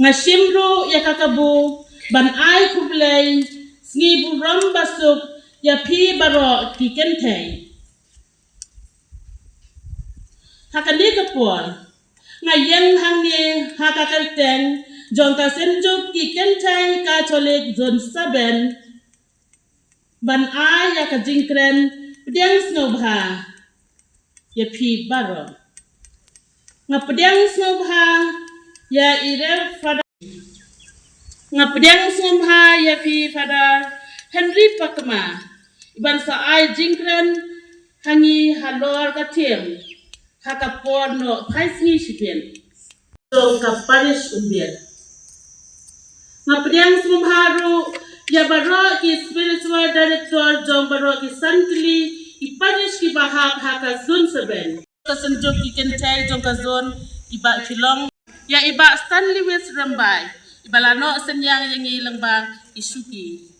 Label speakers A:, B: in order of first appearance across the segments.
A: Ngashimru ya kakabu ban ai kublay sngi buram basuk ya pi baro kikentay hakani kapon ngayeng hangni hakakalteng jonta senjuk kikentay katolik zon saben ban ai ya kajingkren diang snobha ya pi baro. Ngapediang sumha ya ire fada. Ngapediang sumha ya pi fada Henry Pakma. Iban sa ai jingkren hangi halor katim. Hakapor no kaisni shipin. So kaparish umbir. Ngapediang sumharu ya baro ki spiritual director jong baro ki santli ipanish ki bahab haka zon seben. Kasenjok ki kentai jong ka zon iba kilong ya iba Stanley West Rambai ibalano senyang yang ilang ba isuki.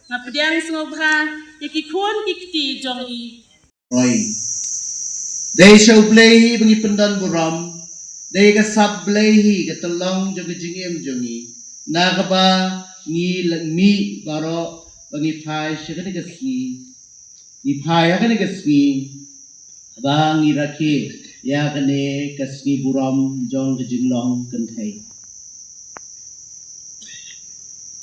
A: Ngapediang sumha ya ki kon ki kiti jong i.
B: Roy. They shall play bangi pendan buram. They ka sab play hi ka telong jong jingem jongi. Nagaba ni mi baro bangi pai shakani ka ski. Ni pai akani ka ski. Bang ni rakhi ya kane ka ski buram jong jinglong kentai.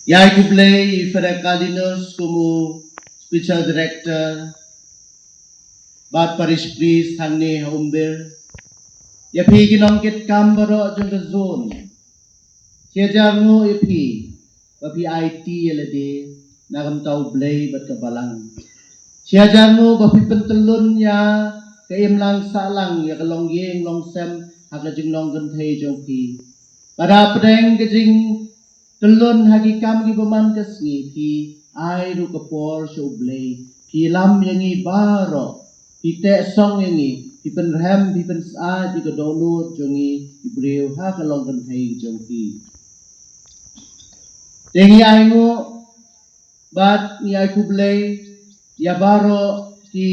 B: Ya ku play Fred Cardinals como spiritual director. Bat parish priest hangne haumber. Ya pi ginong kit kambaro jong ka zone. Siya jango ya pi. Bapi IT yalade nagam tau blay bat kabalang. Siya jango bapi pentelun ya kaim lang salang ya kalong yeng long sem hakajing long gantay jong pi. Para pedeng kajing telun hagi kam gi baman kasngi pi ay ru kapor so blay. Pi lam yangi baro. Pite song yangi, pipen rem, pipen saat, jika download jongi, ibreu ha kalong kentai jongki. Tengi aingu, bat ni aku belai, ya baro ki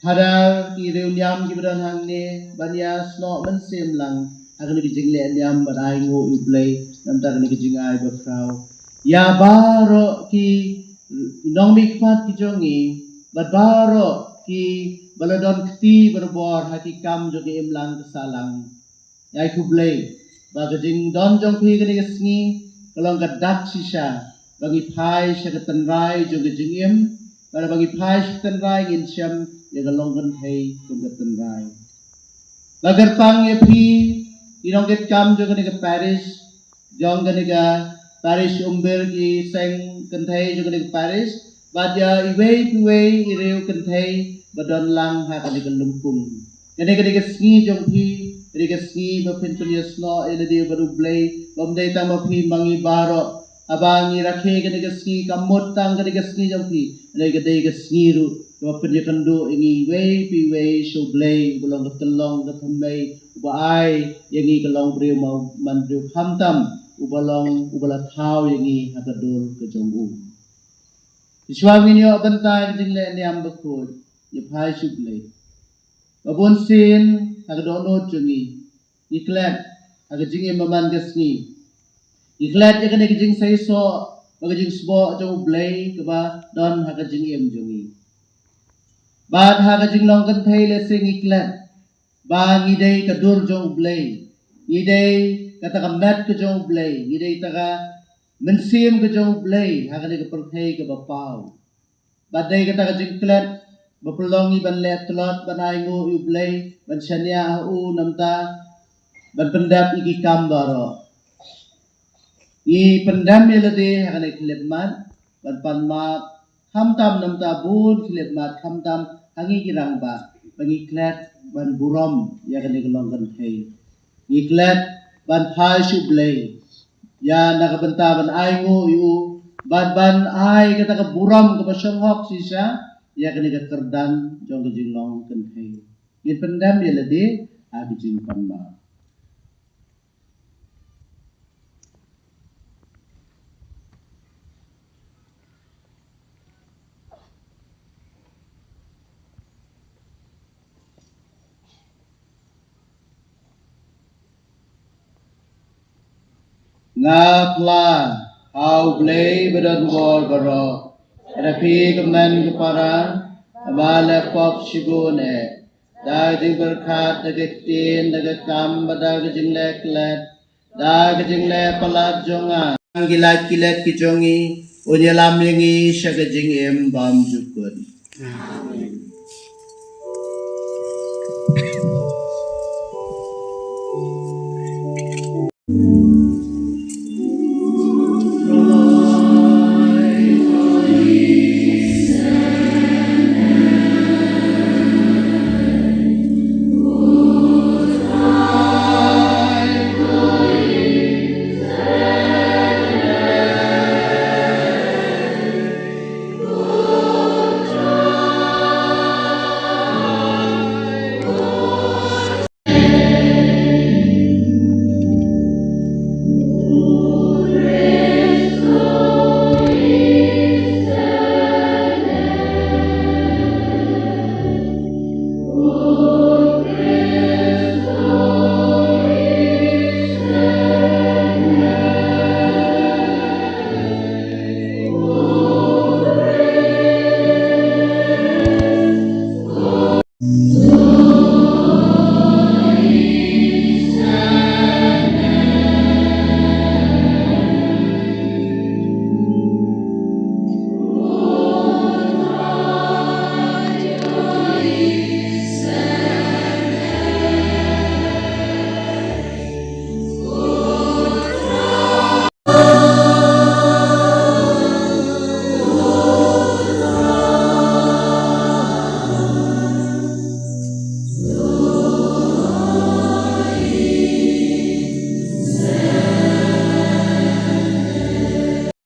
B: hadal ki reuniam ki beran hangne, banya snok mensem lang, akan ki jingle niam bat aingu ublai, nam tak ni ki jingai bakrau. Ya baro ki nong mikmat ki jongi, bat baro ki baladon kti berbor hati kam joge imlang kesalang yai kublai baga jing don jong phi gani gasngi kalong gadak sisa bagi phai syakatan rai joge jingim pada bagi phai syakatan rai ngin syam ya kalong gan thai kumgatan rai bagar pang ye phi inong get kam joge ni ke Paris jong gani ga Paris umber ki seng kan thai joge ni ke Paris baja iwei ireu kan thai badon lang ha kali lumpung kene kene kesngi jongpi kene kesngi bapin tulias no ele dia baru blay bamdai tang mapi mangi baro abangi rakhe kene kesngi kamot tang kene kesngi jongpi ele kene kesngi ru bapin dia kendo ingi wei show blay bulong ketelong ketembay ubai yangi kelong breu mau man breu khamtam ubalong ubala thau yangi hakadul ke jonggu Iswang ini bentar jingle ni ambekut ya phai sublay babon sin aga dono jungi iklat aga jingi maman gasni iklat ya kene jing sai so aga jing sbo jong blay keba don aga jingi em jungi bad aga jing long kan thai le sing iklat ba ngidei kadur jong blay ngidei kata kamat ke jong blay ngidei taga mensim ke jong blay aga ne ke perthai ke bapau badai kata ka jing iklat bapelongi ban let telot ban aingu ublay ban syania u namta ban pendap iki kambaro i pendam yelade hakane klepmat ban panmat khamtam namta bun klepmat khamtam hangi kirang ba bangi klet ban burom ya kane kelong kan thai i klet ban phai sublay ya nakabenta ban aingu u ban ai kata ka buram ka basyonghok sisa ya kene ka kerdan jong ka jinglong kan thai ni pendam ya lade a bijing panma ngapla au blay bedan bor baro rapi kemen kepara abala pop shigone daging berkat dagetin dagakam badag jingle klet dag jingle palat jonga gilat kilat kijongi unyalam yangi syagajing em bam jukun amen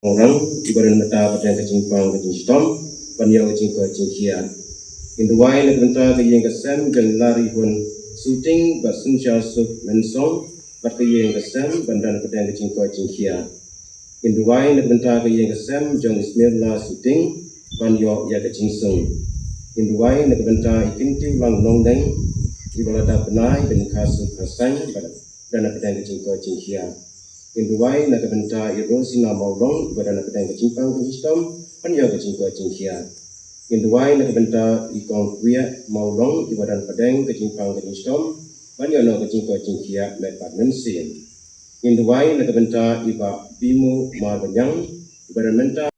C: Orang ibaran mata pada kejimpang kejistom panjang kejingko jingkia. Hinduai nak benta kejing kesem dan lari hun shooting basun suk mensong bat kejing kesem bandan pada kejingko jingkia. Hinduai nak benta kejing kesem jong ismirla shooting panyo ya kejingsung. Hinduai nak benta ikintiu lang nongdeng ibalada penai ben kasuk kasang dan pada kejingko jingkia. Hinduai nak benta irosina maulong ibadah nak pedang kejimpang kejistom panyo kejingko jingkia. Hinduai nak benta ikong kuya maulong ibadah pedang kejimpang kejistom panyo no kejingko jingkia mepat mensin. Hinduai nak benta iba bimu ma banyang ibadah menta